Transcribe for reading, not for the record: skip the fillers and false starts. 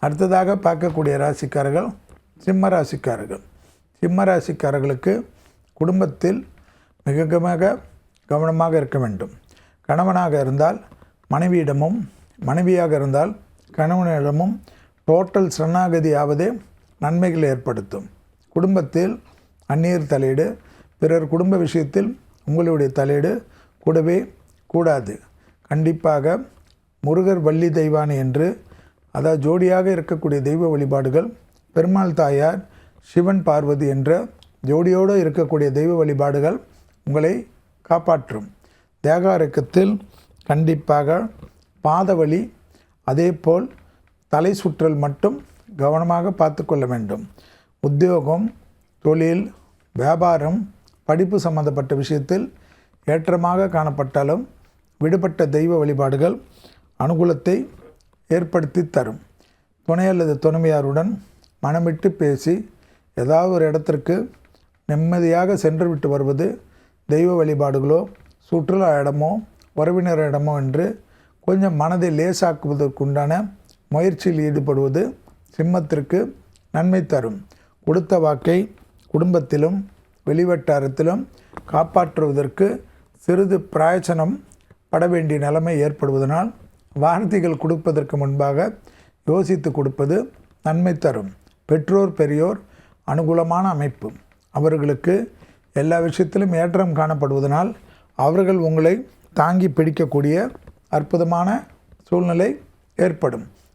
அடுத்ததாக பார்க்கக்கூடிய ராசிக்காரர்கள் சிம்ம ராசிக்காரர்கள். சிம்ம ராசிக்காரர்களுக்கு குடும்பத்தில் மிக கவனமாக இருக்க வேண்டும். கணவனாக இருந்தால் மனைவியிடமும், மனைவியாக இருந்தால் கணவனிடமும் டோட்டல் சரணாகதி ஆவதே நன்மைகள் ஏற்படுத்தும். குடும்பத்தில் அந்நியர் தலையீடு, பிறர் குடும்ப விஷயத்தில் உங்களுடைய தலையீடு கூடவே கூடாது. கண்டிப்பாக முருகர் வள்ளி தெய்வானை என்று, அதாவது ஜோடியாக இருக்கக்கூடிய தெய்வ வழிபாடுகள், பெருமாள் தாயார் சிவன் பார்வதி என்ற ஜோடியோடு இருக்கக்கூடிய தெய்வ வழிபாடுகள் உங்களை காப்பாற்றும். தேக ஆரோக்கியத்தில் கண்டிப்பாக பாதவலி, அதேபோல் தலை சுற்றல் மட்டும் கவனமாக பார்த்து கொள்ள வேண்டும். உத்தியோகம், தொழில், வியாபாரம், படிப்பு சம்பந்தப்பட்ட விஷயத்தில் ஏற்றமாக காணப்பட்டாலும் விடுபட்ட தெய்வ வழிபாடுகள் அனுகூலத்தை ஏற்படுத்தி தரும். துணை அல்லது துணைவியாருடன் மனமிட்டு பேசி ஏதாவது ஒரு இடத்திற்கு நிம்மதியாக சென்று விட்டு வருவது, தெய்வ வழிபாடுகளோ சுற்றுலா இடமோ உறவினர் இடமோ என்று கொஞ்சம் மனதை லேசாக்குவதற்குண்டான முயற்சியில் ஈடுபடுவது சிம்மத்திற்கு நன்மை தரும். கொடுத்த வாக்கை குடும்பத்திலும் வெளிவட்டாரத்திலும் காப்பாற்றுவதற்கு சிறிது பிராயச்சனம் பட வேண்டிய நிலைமை ஏற்படுவதனால் வார்த்தைகள் கொடுப்பதற்கு முன்பாக யோசித்து கொடுப்பது நன்மை தரும். பெற்றோர் பெரியோர் அனுகூலமான அமைப்பு. அவர்களுக்கு எல்லா விஷயத்திலும் ஏற்றம் காணப்படுவதனால் அவர்கள் உங்களை தாங்கி பிடிக்கக்கூடிய அற்புதமான சூழ்நிலை ஏற்படும்.